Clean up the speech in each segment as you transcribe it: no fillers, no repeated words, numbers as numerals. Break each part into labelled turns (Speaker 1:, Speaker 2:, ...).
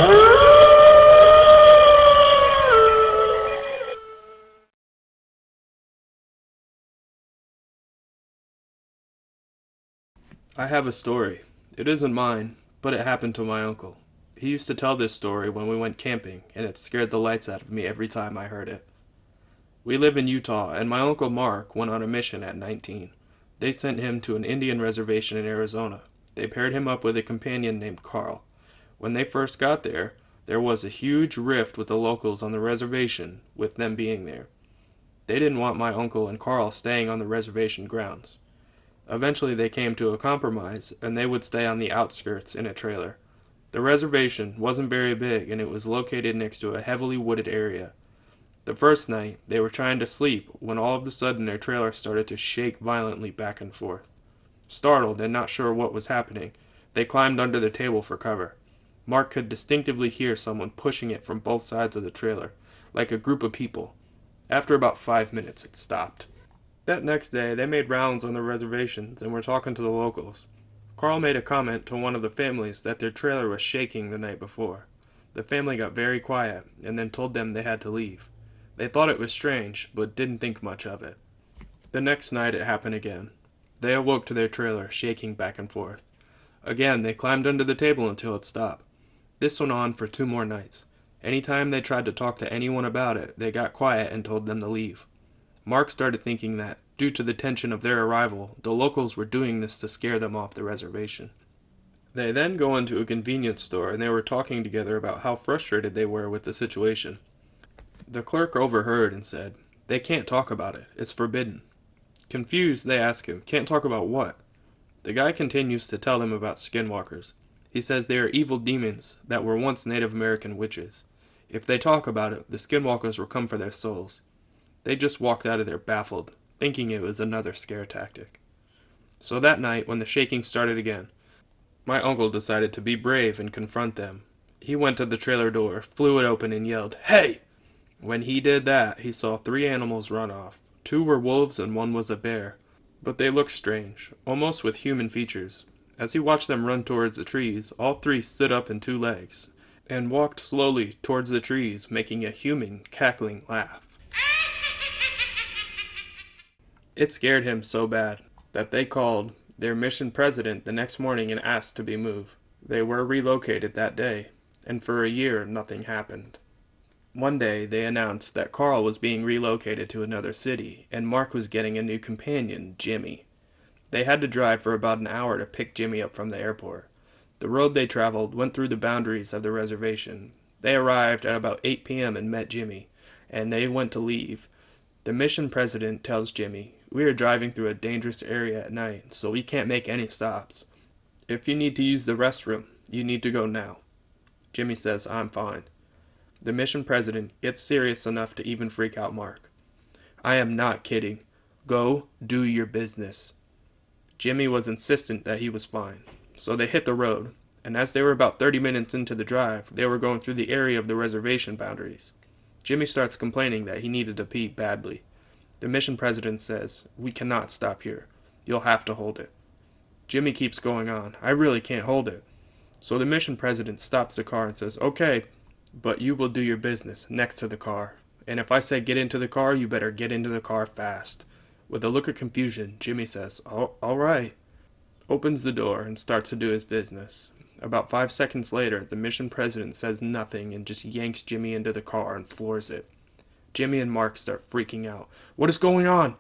Speaker 1: I have a story. It isn't mine, but it happened to my uncle. He used to tell this story when we went camping, and it scared the lights out of me every time I heard it. We live in Utah, and my uncle Mark went on a mission at 19. They sent him to an Indian reservation in Arizona. They paired him up with a companion named Carl. When they first got there was a huge rift with the locals on the reservation, with them being there. They didn't want my uncle and Carl staying on the reservation grounds. Eventually they came to a compromise, and they would stay on the outskirts in a trailer. The reservation wasn't very big, and it was located next to a heavily wooded area. The first night, they were trying to sleep when all of a sudden their trailer started to shake violently back and forth. Startled and not sure what was happening, they climbed under the table for cover. Mark could distinctively hear someone pushing it from both sides of the trailer, like a group of people. After about 5 minutes, it stopped. That next day, they made rounds on the reservations and were talking to the locals. Carl made a comment to one of the families that their trailer was shaking the night before. The family got very quiet and then told them they had to leave. They thought it was strange, but didn't think much of it. The next night it happened again. They awoke to their trailer shaking back and forth. Again, they climbed under the table until it stopped. This went on for 2 more nights. Anytime they tried to talk to anyone about it, they got quiet and told them to leave. Mark started thinking that, due to the tension of their arrival, the locals were doing this to scare them off the reservation. They then go into a convenience store and they were talking together about how frustrated they were with the situation. The clerk overheard and said, "They can't talk about it. It's forbidden." Confused, they ask him, "Can't talk about what?" The guy continues to tell them about skinwalkers. He says they are evil demons that were once Native American witches. If they talk about it, the skinwalkers will come for their souls. They just walked out of there baffled, thinking it was another scare tactic. So that night, when the shaking started again, my uncle decided to be brave and confront them. He went to the trailer door, flew it open, and yelled, "Hey!" When he did that, he saw 3 animals run off. 2 were wolves and 1 was a bear. But they looked strange, almost with human features. As he watched them run towards the trees, all 3 stood up in 2 legs, and walked slowly towards the trees, making a human, cackling laugh. It scared him so bad that they called their mission president the next morning and asked to be moved. They were relocated that day, and for a year nothing happened. One day they announced that Carl was being relocated to another city, and Mark was getting a new companion, Jimmy. They had to drive for about an hour to pick Jimmy up from the airport. The road they traveled went through the boundaries of the reservation. They arrived at about 8 p.m. and met Jimmy, and they went to leave. The mission president tells Jimmy, "We are driving through a dangerous area at night, so we can't make any stops. If you need to use the restroom, you need to go now." Jimmy says, "I'm fine." The mission president gets serious enough to even freak out Mark. "I am not kidding. Go do your business." Jimmy was insistent that he was fine, so they hit the road, and as they were about 30 minutes into the drive, they were going through the area of the reservation boundaries. Jimmy starts complaining that he needed to pee badly. The mission president says, "We cannot stop here. You'll have to hold it." Jimmy keeps going on, "I really can't hold it." So the mission president stops the car and says, "Okay, but you will do your business next to the car. And if I say get into the car, you better get into the car fast." With a look of confusion, Jimmy says, all right. Opens the door and starts to do his business. About 5 seconds later, the mission president says nothing and just yanks Jimmy into the car and floors it. Jimmy and Mark start freaking out. "What is going on?"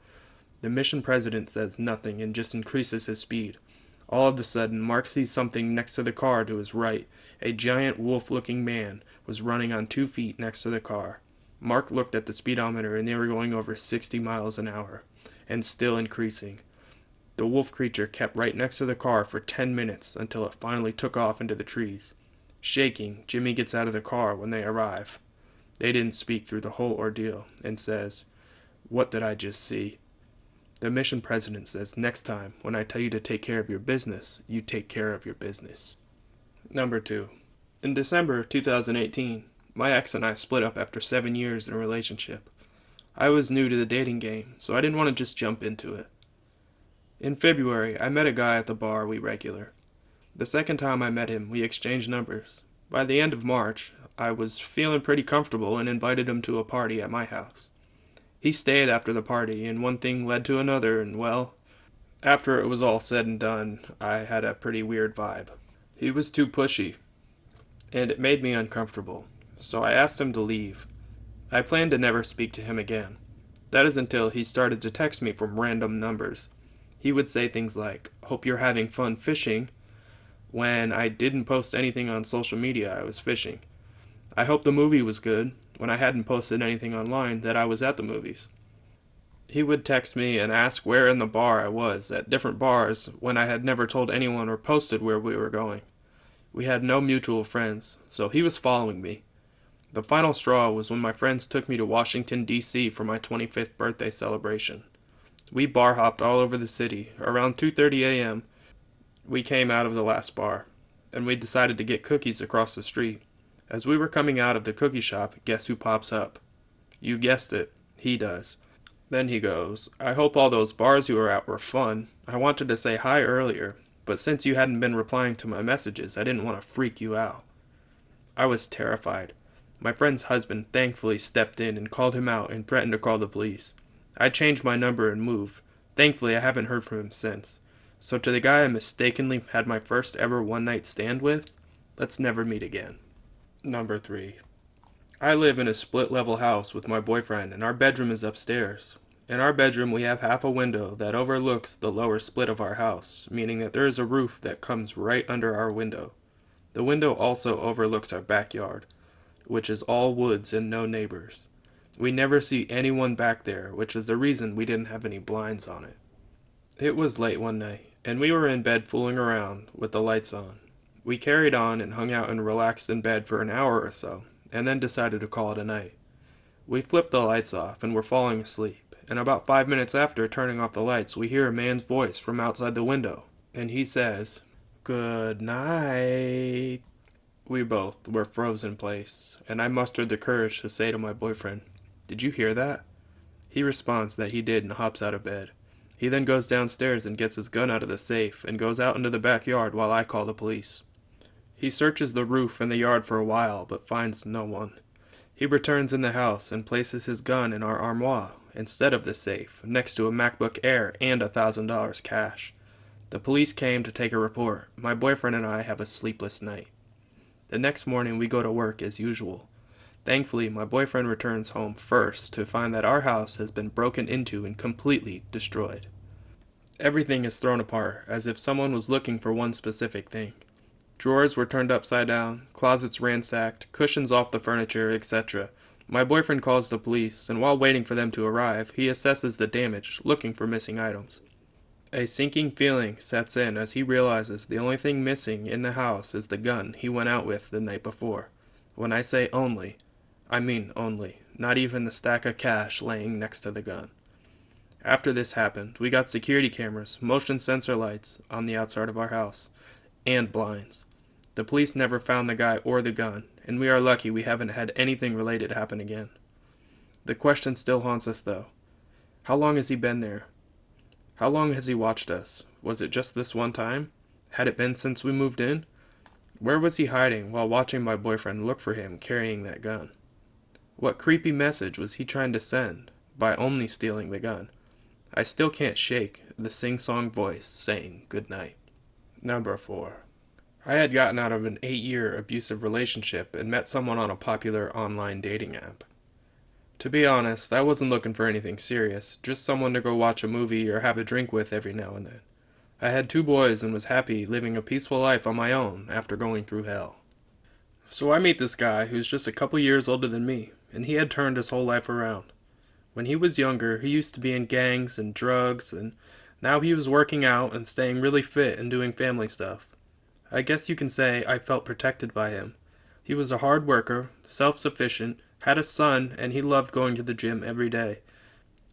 Speaker 1: The mission president says nothing and just increases his speed. All of a sudden, Mark sees something next to the car to his right. A giant wolf-looking man was running on 2 feet next to the car. Mark looked at the speedometer and they were going over 60 miles an hour, and still increasing. The wolf creature kept right next to the car for 10 minutes until it finally took off into the trees. Shaking, Jimmy gets out of the car when they arrive. They didn't speak through the whole ordeal and says, "What did I just see?" The mission president says, "Next time, when I tell you to take care of your business, you take care of your business." Number 2. In December 2018, my ex and I split up after 7 years in a relationship. I was new to the dating game, so I didn't want to just jump into it. In February, I met a guy at the bar we regular. The second time I met him, we exchanged numbers. By the end of March, I was feeling pretty comfortable and invited him to a party at my house. He stayed after the party, and one thing led to another, and well, after it was all said and done, I had a pretty weird vibe. He was too pushy, and it made me uncomfortable, so I asked him to leave. I planned to never speak to him again. That is until he started to text me from random numbers. He would say things like, "Hope you're having fun fishing," when I didn't post anything on social media I was fishing. "I hope the movie was good," when I hadn't posted anything online that I was at the movies. He would text me and ask where in the bar I was at different bars when I had never told anyone or posted where we were going. We had no mutual friends, so he was following me. The final straw was when my friends took me to Washington, D.C. for my 25th birthday celebration. We bar hopped all over the city. Around 2:30 a.m., we came out of the last bar, and we decided to get cookies across the street. As we were coming out of the cookie shop, guess who pops up? You guessed it, he does. Then he goes, "I hope all those bars you were at were fun. I wanted to say hi earlier, but since you hadn't been replying to my messages, I didn't want to freak you out." I was terrified. My friend's husband thankfully stepped in and called him out and threatened to call the police. I changed my number and moved. Thankfully, I haven't heard from him since. So to the guy I mistakenly had my first ever one-night stand with, let's never meet again. Number 3. I live in a split-level house with my boyfriend, and our bedroom is upstairs. In our bedroom, we have half a window that overlooks the lower split of our house, meaning that there is a roof that comes right under our window. The window also overlooks our backyard, which is all woods and no neighbors. We never see anyone back there, which is the reason we didn't have any blinds on it. It was late one night, and we were in bed fooling around with the lights on. We carried on and hung out and relaxed in bed for an hour or so, and then decided to call it a night. We flipped the lights off and were falling asleep, and about 5 minutes after turning off the lights, we hear a man's voice from outside the window, and he says, "Good night." We both were frozen in place, and I mustered the courage to say to my boyfriend, "Did you hear that?" He responds that he did and hops out of bed. He then goes downstairs and gets his gun out of the safe and goes out into the backyard while I call the police. He searches the roof and the yard for a while, but finds no one. He returns in the house and places his gun in our armoire instead of the safe, next to a MacBook Air and $1,000 cash. The police came to take a report. My boyfriend and I have a sleepless night. The next morning we go to work as usual. Thankfully, my boyfriend returns home first to find that our house has been broken into and completely destroyed. Everything is thrown apart, as if someone was looking for one specific thing. Drawers were turned upside down, closets ransacked, cushions off the furniture, etc. My boyfriend calls the police, and while waiting for them to arrive, he assesses the damage, looking for missing items. A sinking feeling sets in as he realizes the only thing missing in the house is the gun he went out with the night before. When I say only, I mean only, not even the stack of cash laying next to the gun. After this happened, we got security cameras, motion sensor lights on the outside of our house, and blinds. The police never found the guy or the gun, and we are lucky we haven't had anything related happen again. The question still haunts us though. How long has he been there? How long has he watched us? Was it just this one time? Had it been since we moved in? Where was he hiding while watching my boyfriend look for him carrying that gun? What creepy message was he trying to send by only stealing the gun? I still can't shake the sing-song voice saying goodnight. Number 4. I had gotten out of an 8-year abusive relationship and met someone on a popular online dating app. To be honest, I wasn't looking for anything serious, just someone to go watch a movie or have a drink with every now and then. I had 2 boys and was happy living a peaceful life on my own after going through hell. So I meet this guy who's just a couple years older than me, and he had turned his whole life around. When he was younger, he used to be in gangs and drugs, and now he was working out and staying really fit and doing family stuff. I guess you can say I felt protected by him. He was a hard worker, self-sufficient, had a son, and he loved going to the gym every day.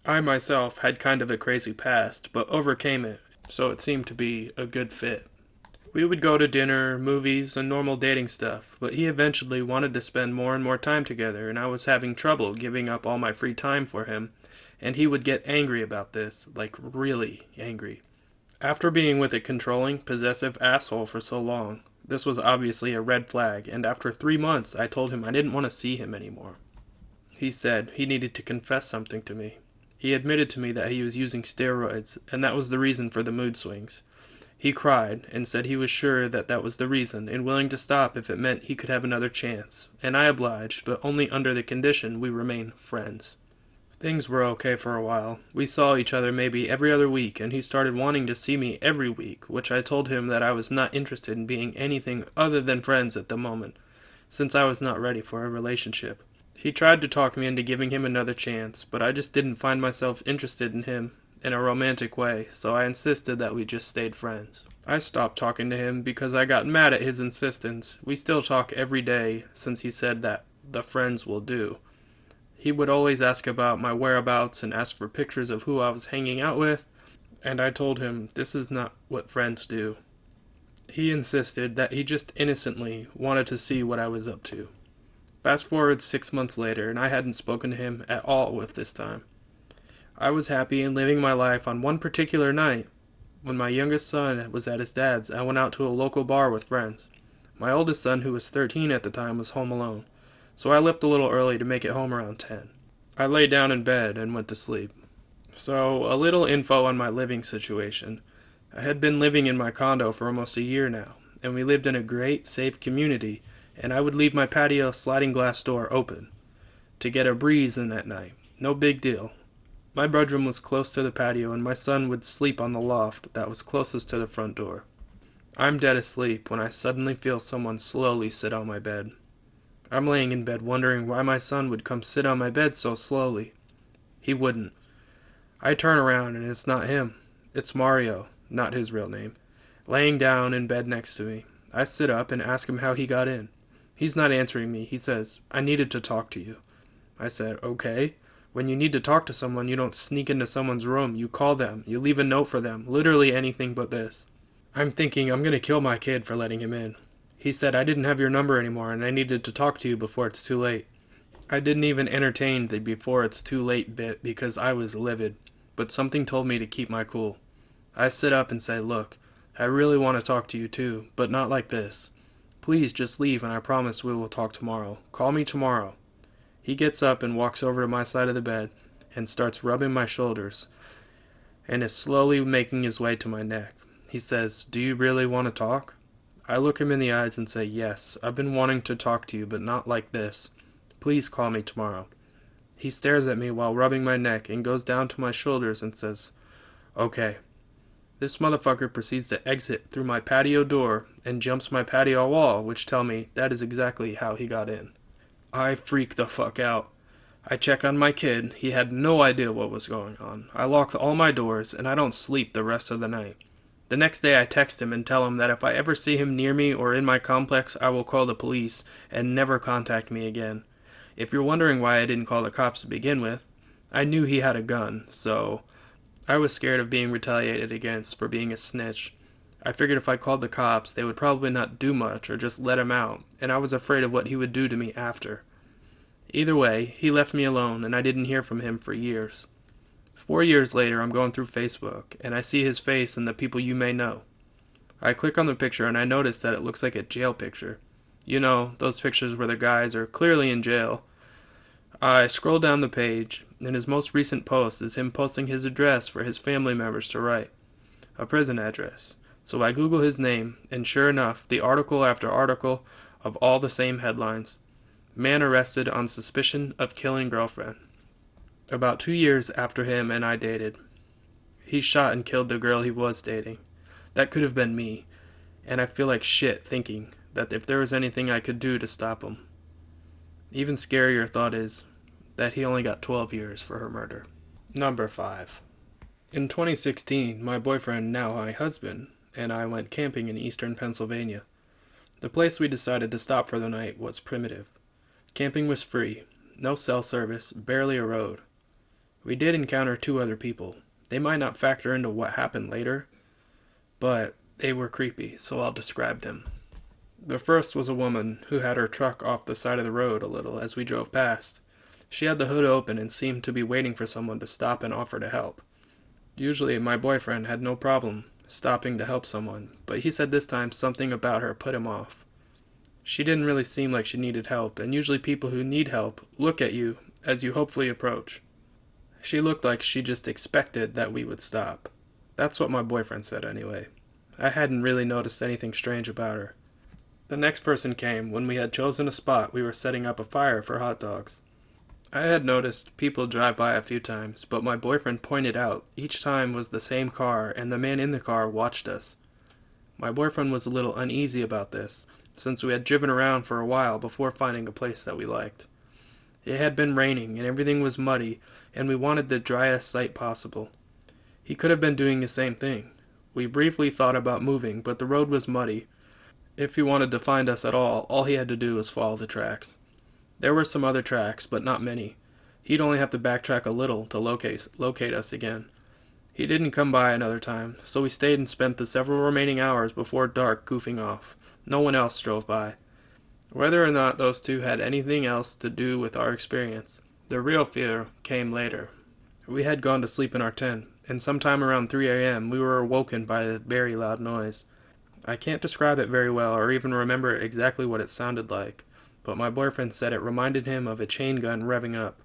Speaker 1: I myself had kind of a crazy past, but overcame it, so it seemed to be a good fit. We would go to dinner, movies, and normal dating stuff, but he eventually wanted to spend more and more time together, and I was having trouble giving up all my free time for him, and he would get angry about this, like really angry. After being with a controlling, possessive asshole for so long, This was obviously a red flag, and after 3 months, I told him I didn't want to see him anymore. He said he needed to confess something to me. He admitted to me that he was using steroids, and that was the reason for the mood swings. He cried and said he was sure that that was the reason and willing to stop if it meant he could have another chance, and I obliged, but only under the condition we remain friends. Things were okay for a while. We saw each other maybe every other week, and he started wanting to see me every week, which I told him that I was not interested in being anything other than friends at the moment, since I was not ready for a relationship. He tried to talk me into giving him another chance, but I just didn't find myself interested in him in a romantic way, so I insisted that we just stayed friends. I stopped talking to him because I got mad at his insistence. We still talk every day since he said that the friends will do. He would always ask about my whereabouts and ask for pictures of who I was hanging out with, and I told him this is not what friends do. He insisted that he just innocently wanted to see what I was up to. Fast forward 6 months later, and I hadn't spoken to him at all with this time. I was happy and living my life on one particular night. When my youngest son was at his dad's, I went out to a local bar with friends. My oldest son, who was 13 at the time, was home alone, so I left a little early to make it home around 10. I lay down in bed and went to sleep. So, a little info on my living situation. I had been living in my condo for almost a year now, and we lived in a great, safe community, and I would leave my patio sliding glass door open to get a breeze in at night. No big deal. My bedroom was close to the patio, and my son would sleep on the loft that was closest to the front door. I'm dead asleep when I suddenly feel someone slowly sit on my bed. I'm laying in bed wondering why my son would come sit on my bed so slowly. He wouldn't. I turn around and it's not him. It's Mario, not his real name, laying down in bed next to me. I sit up and ask him how he got in. He's not answering me. He says, "I needed to talk to you." I said, "Okay. When you need to talk to someone, you don't sneak into someone's room. You call them. You leave a note for them. Literally anything but this." I'm thinking I'm gonna kill my kid for letting him in. He said I didn't have your number anymore and I needed to talk to you before it's too late. I didn't even entertain the before it's too late bit because I was livid, but something told me to keep my cool. I sit up and say, "Look, I really want to talk to you too, but not like this. Please just leave and I promise we will talk tomorrow. Call me tomorrow." He gets up and walks over to my side of the bed and starts rubbing my shoulders and is slowly making his way to my neck. He says, "Do you really want to talk?" I look him in the eyes and say, "Yes, I've been wanting to talk to you, but not like this. Please call me tomorrow." He stares at me while rubbing my neck and goes down to my shoulders and says, "Okay." This motherfucker proceeds to exit through my patio door and jumps my patio wall, which tell me that is exactly how he got in. I freak the fuck out. I check on my kid. He had no idea what was going on. I locked all my doors and I don't sleep the rest of the night. The next day I text him and tell him that if I ever see him near me or in my complex, I will call the police and never contact me again. If you're wondering why I didn't call the cops to begin with, I knew he had a gun, so I was scared of being retaliated against for being a snitch. I figured if I called the cops, they would probably not do much or just let him out, and I was afraid of what he would do to me after. Either way, he left me alone and I didn't hear from him for years. 4 years later, I'm going through Facebook, and I see his face and the people you may know. I click on the picture and I notice that it looks like a jail picture. You know, those pictures where the guys are clearly in jail. I scroll down the page, and his most recent post is him posting his address for his family members to write. A prison address. So I Google his name, and sure enough, the article after article of all the same headlines. Man arrested on suspicion of killing girlfriend. About 2 years after him and I dated. He shot and killed the girl he was dating. That could have been me, and I feel like shit thinking that if there was anything I could do to stop him. Even scarier thought is that he only got 12 years for her murder. Number 5. In 2016, my boyfriend, now my husband, and I went camping in eastern Pennsylvania. The place we decided to stop for the night was primitive. Camping was free, no cell service, barely a road. We did encounter 2 other people. They might not factor into what happened later, but they were creepy, so I'll describe them. The first was a woman who had her truck off the side of the road a little as we drove past. She had the hood open and seemed to be waiting for someone to stop and offer to help. Usually my boyfriend had no problem stopping to help someone, but he said this time something about her put him off. She didn't really seem like she needed help, and usually people who need help look at you as you hopefully approach. She looked like she just expected that we would stop. That's what my boyfriend said anyway. I hadn't really noticed anything strange about her. The next person came when we had chosen a spot we were setting up a fire for hot dogs. I had noticed people drive by a few times, but my boyfriend pointed out each time was the same car and the man in the car watched us. My boyfriend was a little uneasy about this, since we had driven around for a while before finding a place that we liked. It had been raining and everything was muddy, and we wanted the driest site possible. He could have been doing the same thing. We briefly thought about moving, but the road was muddy. If he wanted to find us at all he had to do was follow the tracks. There were some other tracks, but not many. He'd only have to backtrack a little to locate us again. He didn't come by another time, so we stayed and spent the several remaining hours before dark goofing off. No one else drove by. Whether or not those two had anything else to do with our experience, the real fear came later. We had gone to sleep in our tent, and sometime around 3 a.m. we were awoken by a very loud noise. I can't describe it very well or even remember exactly what it sounded like, but my boyfriend said it reminded him of a chain gun revving up.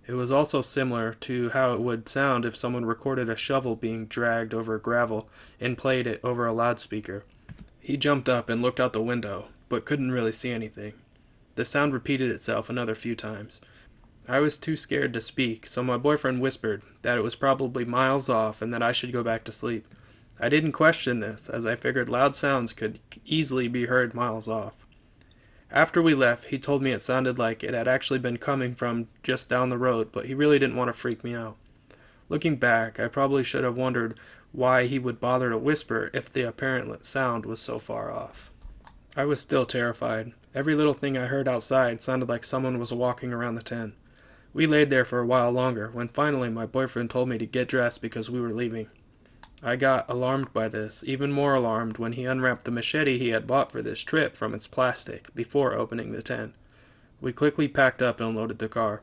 Speaker 1: It was also similar to how it would sound if someone recorded a shovel being dragged over gravel and played it over a loudspeaker. He jumped up and looked out the window, but couldn't really see anything. The sound repeated itself another few times. I was too scared to speak, so my boyfriend whispered that it was probably miles off and that I should go back to sleep. I didn't question this, as I figured loud sounds could easily be heard miles off. After we left, he told me it sounded like it had actually been coming from just down the road, but he really didn't want to freak me out. Looking back, I probably should have wondered why he would bother to whisper if the apparent sound was so far off. I was still terrified. Every little thing I heard outside sounded like someone was walking around the tent. We laid there for a while longer, when finally my boyfriend told me to get dressed because we were leaving. I got alarmed by this, even more alarmed when he unwrapped the machete he had bought for this trip from its plastic before opening the tent. We quickly packed up and loaded the car.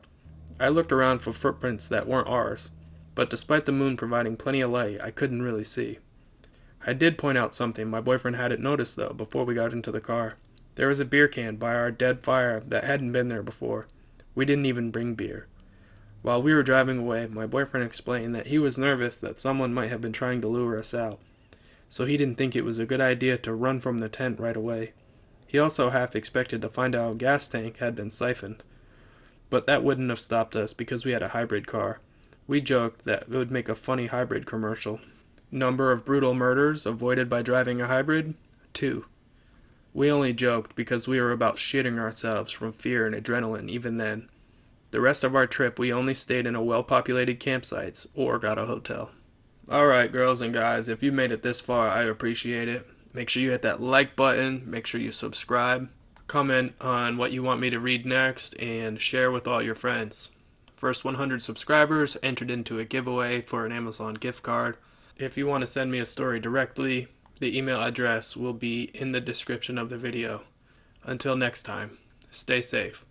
Speaker 1: I looked around for footprints that weren't ours, but despite the moon providing plenty of light, I couldn't really see. I did point out something my boyfriend hadn't noticed though before we got into the car. There was a beer can by our dead fire that hadn't been there before. We didn't even bring beer. While we were driving away, my boyfriend explained that he was nervous that someone might have been trying to lure us out, so he didn't think it was a good idea to run from the tent right away. He also half expected to find out a gas tank had been siphoned, but that wouldn't have stopped us because we had a hybrid car. We joked that it would make a funny hybrid commercial. Number of brutal murders avoided by driving a hybrid? 2. We only joked because we were about shitting ourselves from fear and adrenaline even then. The rest of our trip we only stayed in a well-populated campsites or got a hotel. Alright girls and guys, if you made it this far, I appreciate it. Make sure you hit that like button, make sure you subscribe, comment on what you want me to read next, and share with all your friends. First 100 subscribers entered into a giveaway for an Amazon gift card. If you want to send me a story directly, the email address will be in the description of the video. Until next time, stay safe.